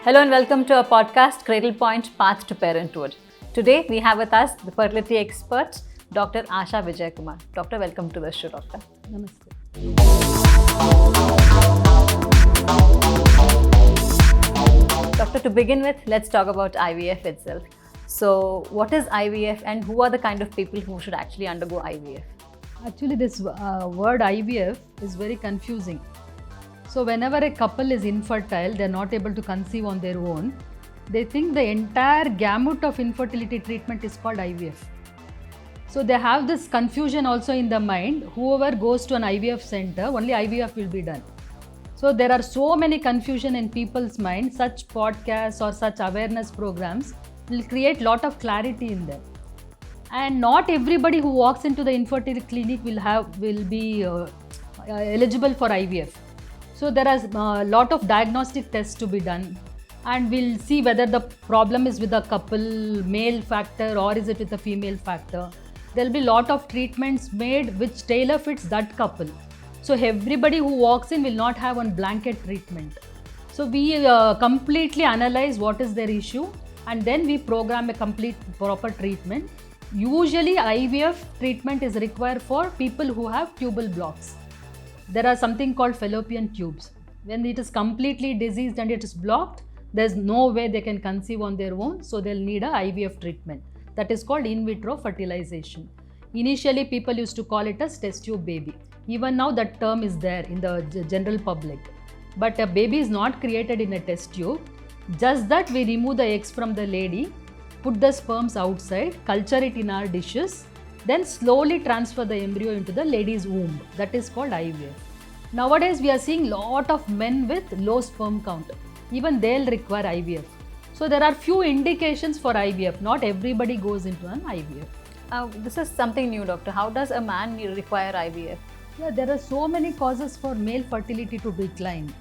Hello and welcome to our podcast, Cradle Point Path to Parenthood. Today we have with us the fertility expert, Dr. Asha Vijayakumar. Doctor, welcome to the show, Doctor. Namaste. Doctor, to begin with, let's talk about IVF itself. So, what is IVF and who are the kind of people who should actually undergo IVF? Actually, this word IVF is very confusing. So whenever a couple is infertile, they are not able to conceive on their own, they think the entire gamut of infertility treatment is called IVF. So they have this confusion also in the mind. Whoever goes to an IVF center, only IVF will be done. So there are so many confusion in people's mind. Such podcasts or such awareness programs will create lot of clarity in them. And not everybody who walks into the infertility clinic will be eligible for IVF. So there are a lot of diagnostic tests to be done, and we'll see whether the problem is with the couple male factor or is it with the female factor. There'll be a lot of treatments made which tailor fits that couple. So everybody who walks in will not have one blanket treatment. So we completely analyze what is their issue and then we program a complete proper treatment. Usually IVF treatment is required for people who have tubal blocks. There are something called fallopian tubes. When it is completely diseased and it is blocked, there's no way they can conceive on their own, so they'll need a IVF treatment. That is called in vitro fertilization. Initially, people used to call it as test tube baby. Even now that term is there in the general public. But a baby is not created in a test tube. Just that we remove the eggs from the lady, put the sperms outside, culture it in our dishes, then slowly transfer the embryo into the lady's womb. That is called IVF. Nowadays we are seeing lot of men with low sperm count. Even they'll require IVF. So there are few indications for IVF. Not everybody goes into an IVF. This is something new, Doctor. How does a man require IVF? Yeah, there are so many causes for male fertility to decline.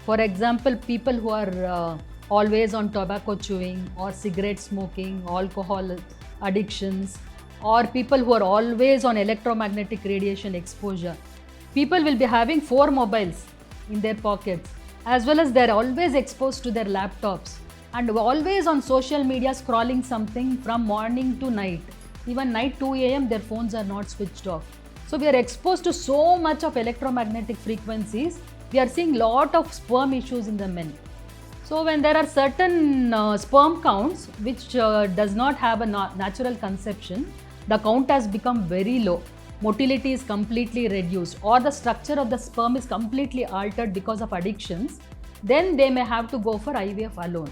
For example, people who are always on tobacco chewing or cigarette smoking, alcohol addictions, or people who are always on electromagnetic radiation exposure. People will be having 4 mobiles in their pockets, as well as they are always exposed to their laptops and always on social media scrolling something from morning to night. Even night 2 a.m. their phones are not switched off. So we are exposed to so much of electromagnetic frequencies, we are seeing lot of sperm issues in the men. So when there are certain sperm counts which does not have a natural conception, the count has become very low, motility is completely reduced, or the structure of the sperm is completely altered because of addictions, then they may have to go for IVF alone.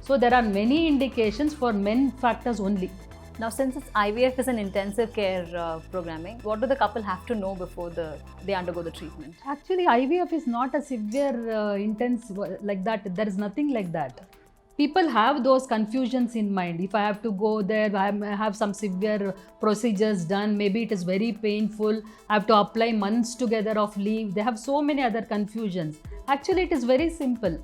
So there are many indications for men factors only. Now, since IVF is an intensive care programming, what do the couple have to know before they undergo the treatment? Actually, IVF is not a severe, intense like that. There is nothing like that. People have those confusions in mind. If I have to go there, I have some severe procedures done, maybe it is very painful, I have to apply months together of leave. They have so many other confusions. Actually, it is very simple.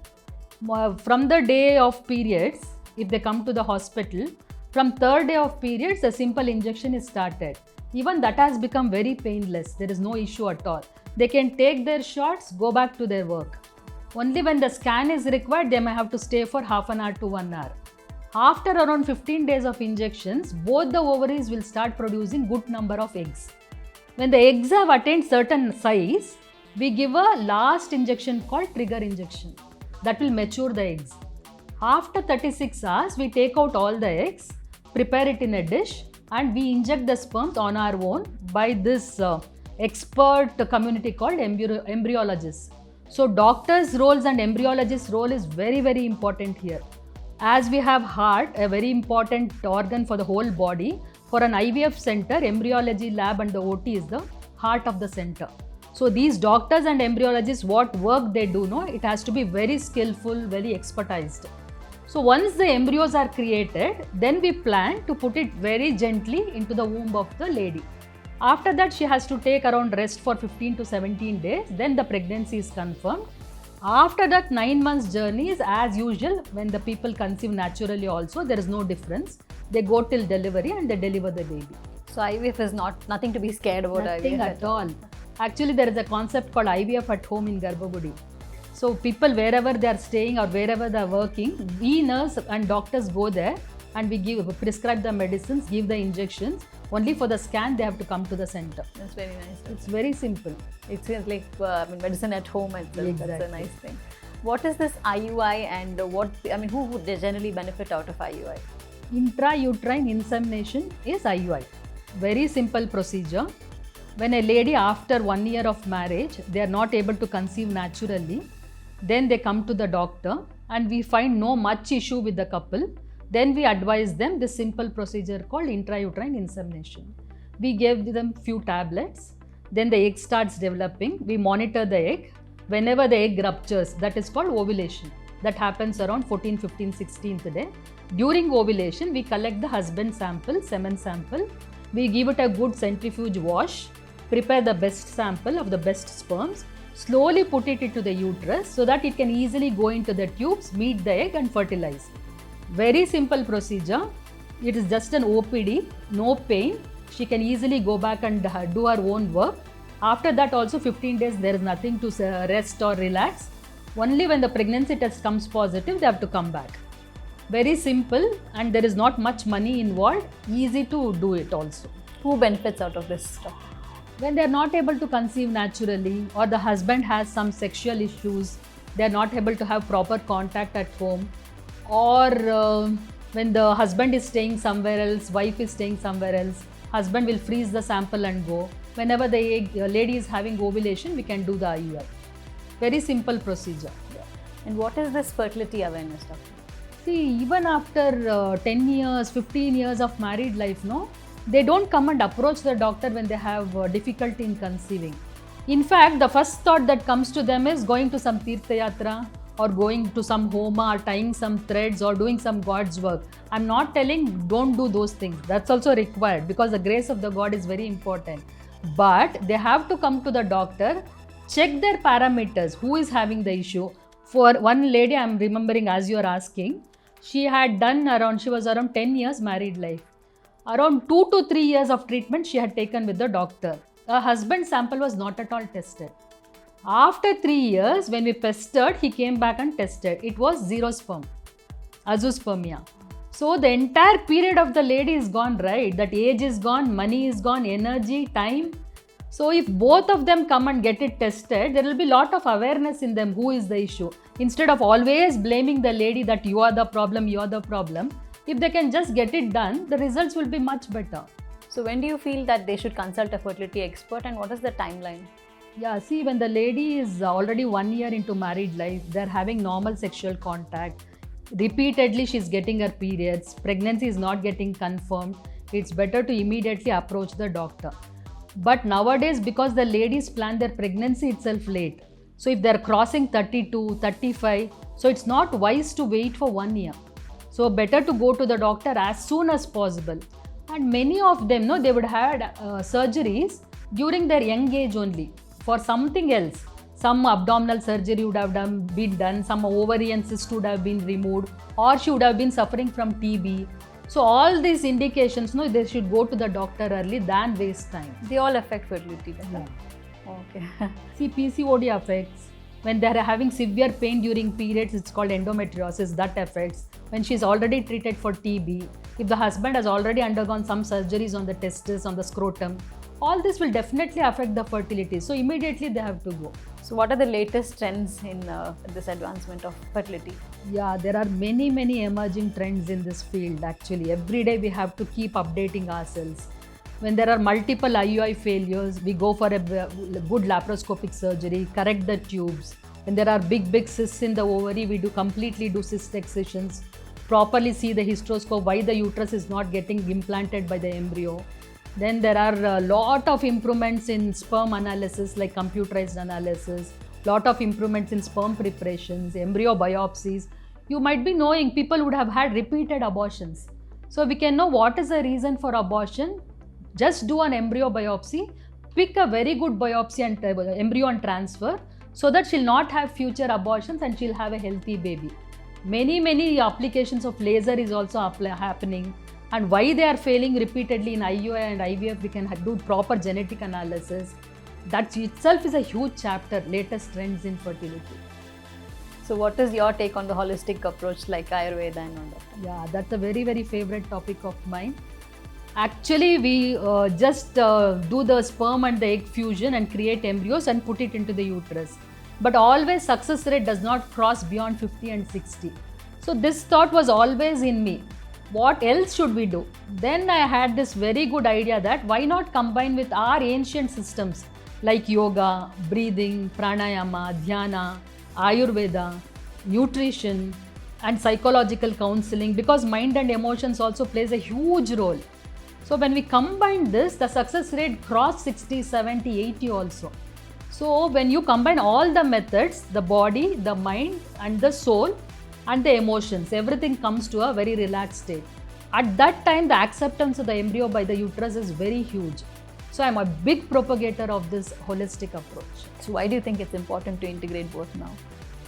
From the day of periods, if they come to the hospital, from 3rd day of periods, a simple injection is started. Even that has become very painless. There is no issue at all. They can take their shots, go back to their work. Only when the scan is required, they may have to stay for half an hour to 1 hour. After around 15 days of injections, both the ovaries will start producing good number of eggs. When the eggs have attained certain size, we give a last injection called trigger injection. That will mature the eggs. After 36 hours, we take out all the eggs, prepare it in a dish, and we inject the sperms on our own by this expert community called embryologists. So doctors' roles and embryologists' role is very, very important here. As we have heart, a very important organ for the whole body, for an IVF center, embryology lab and the OT is the heart of the center. So these doctors and embryologists, what work they do, no, it has to be very skillful, very expertised. So once the embryos are created, then we plan to put it very gently into the womb of the lady. After that, she has to take around rest for 15 to 17 days. Then the pregnancy is confirmed. After that 9 months journey is as usual. When the people conceive naturally also, there is no difference. They go till delivery and they deliver the baby. So IVF is nothing to be scared about. Nothing IVF at all. Actually, there is a concept called IVF at home in Garbhagudi. So people wherever they are staying or wherever they are working, we nurse and doctors go there and we prescribe the medicines, give the injections. Only for the scan they have to come to the center. That's very nice. It's very simple. It's like medicine at home itself. Exactly. That's a nice thing. What is this IUI and who would generally benefit out of IUI? Intrauterine insemination is IUI. Very simple procedure. When a lady after 1 year of marriage, they are not able to conceive naturally, then they come to the doctor and we find no much issue with the couple. Then we advise them this simple procedure called intrauterine insemination. We give them few tablets, then the egg starts developing. We monitor the egg. Whenever the egg ruptures, that is called ovulation. That happens around 14th, 15th, 16th day. During ovulation, we collect the husband sample, semen sample. We give it a good centrifuge wash, prepare the best sample of the best sperms, slowly put it into the uterus so that it can easily go into the tubes, meet the egg and fertilize. Very simple procedure. It is just an OPD, no pain. She can easily go back and do her own work. After that also 15 days there is nothing to rest or relax. Only when the pregnancy test comes positive they have to come back. Very simple and there is not much money involved. Easy to do it also. Who benefits out of this stuff? When they are not able to conceive naturally or the husband has some sexual issues, they are not able to have proper contact at home, or when the husband is staying somewhere else, wife is staying somewhere else, husband will freeze the sample and go. Whenever the lady is having ovulation, we can do the IUI. Very simple procedure. And what is this fertility awareness, doctor? See, even after 10 years, 15 years of married life, no, they don't come and approach the doctor when they have difficulty in conceiving. In fact, the first thought that comes to them is going to some Tirtha Yatra or going to some homa or tying some threads or doing some God's work. I'm not telling don't do those things. That's also required because the grace of the God is very important. But they have to come to the doctor, check their parameters, who is having the issue. For one lady, I'm remembering as you are asking, she was around 10 years married life. Around 2 to 3 years of treatment she had taken with the doctor. Her husband's sample was not at all tested. After 3 years, when we pestered, he came back and tested. It was 0 sperm, azoospermia. So the entire period of the lady is gone, right? That age is gone, money is gone, energy, time. So if both of them come and get it tested, there will be a lot of awareness in them who is the issue. Instead of always blaming the lady that you are the problem, if they can just get it done, the results will be much better. So when do you feel that they should consult a fertility expert and what is the timeline? Yeah, see, when the lady is already 1 year into married life, they're having normal sexual contact. Repeatedly, she's getting her periods. Pregnancy is not getting confirmed. It's better to immediately approach the doctor. But nowadays, because the ladies plan their pregnancy itself late, so if they're crossing 32, 35, so it's not wise to wait for 1 year. So better to go to the doctor as soon as possible. And many of them, they would have had surgeries during their young age only for something else. Some abdominal surgery would have been done, some ovarian cyst would have been removed, or she would have been suffering from TB. So all these indications, they should go to the doctor early than waste time. They all affect fertility. Yeah. Okay. See, PCOD affects. When they are having severe pain during periods, it's called endometriosis, that affects. When she's already treated for TB, if the husband has already undergone some surgeries on the testes, on the scrotum, all this will definitely affect the fertility. So immediately they have to go. So what are the latest trends in this advancement of fertility? Yeah, there are many emerging trends in this field actually. Every day we have to keep updating ourselves. When there are multiple IUI failures, we go for a good laparoscopic surgery, correct the tubes. When there are big cysts in the ovary, we completely do cyst excisions. properly see the hysteroscope why the uterus is not getting implanted by the embryo. Then there are a lot of improvements in sperm analysis like computerized analysis, lot of improvements in sperm preparations, embryo biopsies. You might be knowing people would have had repeated abortions. So we can know what is the reason for abortion. Just do an embryo biopsy, pick a very good biopsy and embryo and transfer so that she'll not have future abortions and she'll have a healthy baby. Many applications of laser is also happening, and why they are failing repeatedly in IUI and IVF, we can do proper genetic analysis. That itself is a huge chapter, latest trends in fertility. So what is your take on the holistic approach like Ayurveda and all that? Yeah, that's a very favorite topic of mine. Actually, we just do the sperm and the egg fusion and create embryos and put it into the uterus. But always success rate does not cross beyond 50 and 60. So this thought was always in me. What else should we do? Then I had this very good idea that why not combine with our ancient systems like yoga, breathing, pranayama, dhyana, Ayurveda, nutrition and psychological counseling, because mind and emotions also plays a huge role. So when we combine this, the success rate crossed 60, 70, 80 also. So when you combine all the methods, the body, the mind and the soul and the emotions, everything comes to a very relaxed state. At that time, the acceptance of the embryo by the uterus is very huge. So I'm a big propagator of this holistic approach. So why do you think it's important to integrate both now?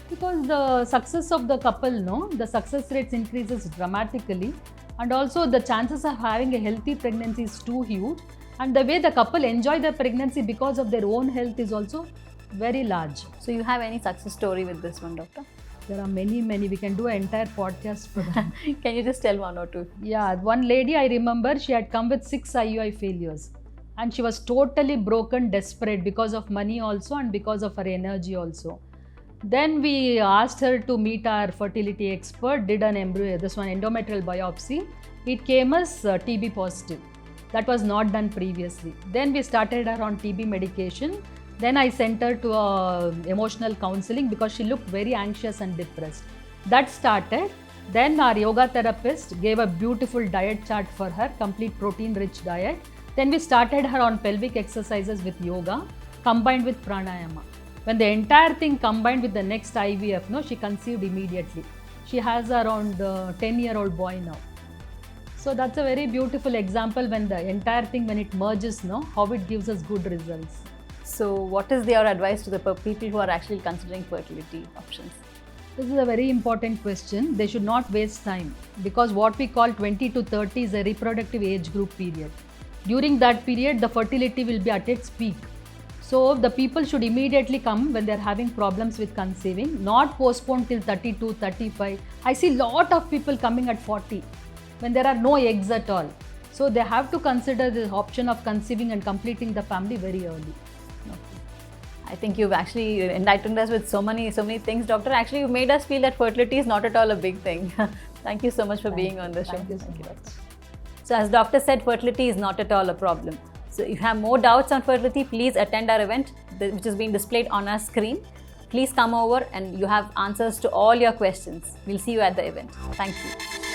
Because the success of the couple, the success rates increases dramatically, and also the chances of having a healthy pregnancy is too huge, and the way the couple enjoy their pregnancy because of their own health is also very large. So you have any success story with this one, doctor? There are many. We can do an entire podcast for that. Can you just tell one or two? Yeah, one lady I remember, she had come with 6 IUI failures and she was totally broken, desperate because of money also and because of her energy also. Then we asked her to meet our fertility expert, did an embryo, this one endometrial biopsy. It came as TB positive. That was not done previously. Then we started her on TB medication. Then I sent her to emotional counseling because she looked very anxious and depressed. That started. Then our yoga therapist gave a beautiful diet chart for her, complete protein-rich diet. Then we started her on pelvic exercises with yoga, combined with pranayama. When the entire thing combined with the next IVF, she conceived immediately. She has around 10-year-old boy now. So that's a very beautiful example when the entire thing, when it merges, how it gives us good results. So what is your advice to the people who are actually considering fertility options? This is a very important question. They should not waste time because what we call 20 to 30 is a reproductive age group period. During that period, the fertility will be at its peak. So the people should immediately come when they are having problems with conceiving, not postpone till 32, 35. I see a lot of people coming at 40 when there are no eggs at all. So they have to consider the option of conceiving and completing the family very early. I think you've actually enlightened us with so many things, doctor. Actually, you made us feel that fertility is not at all a big thing. Thank you so much for being on the show. Thank you so much. So as doctor said, fertility is not at all a problem. So if you have more doubts on fertility, please attend our event, which is being displayed on our screen. Please come over and you have answers to all your questions. We'll see you at the event. Thank you.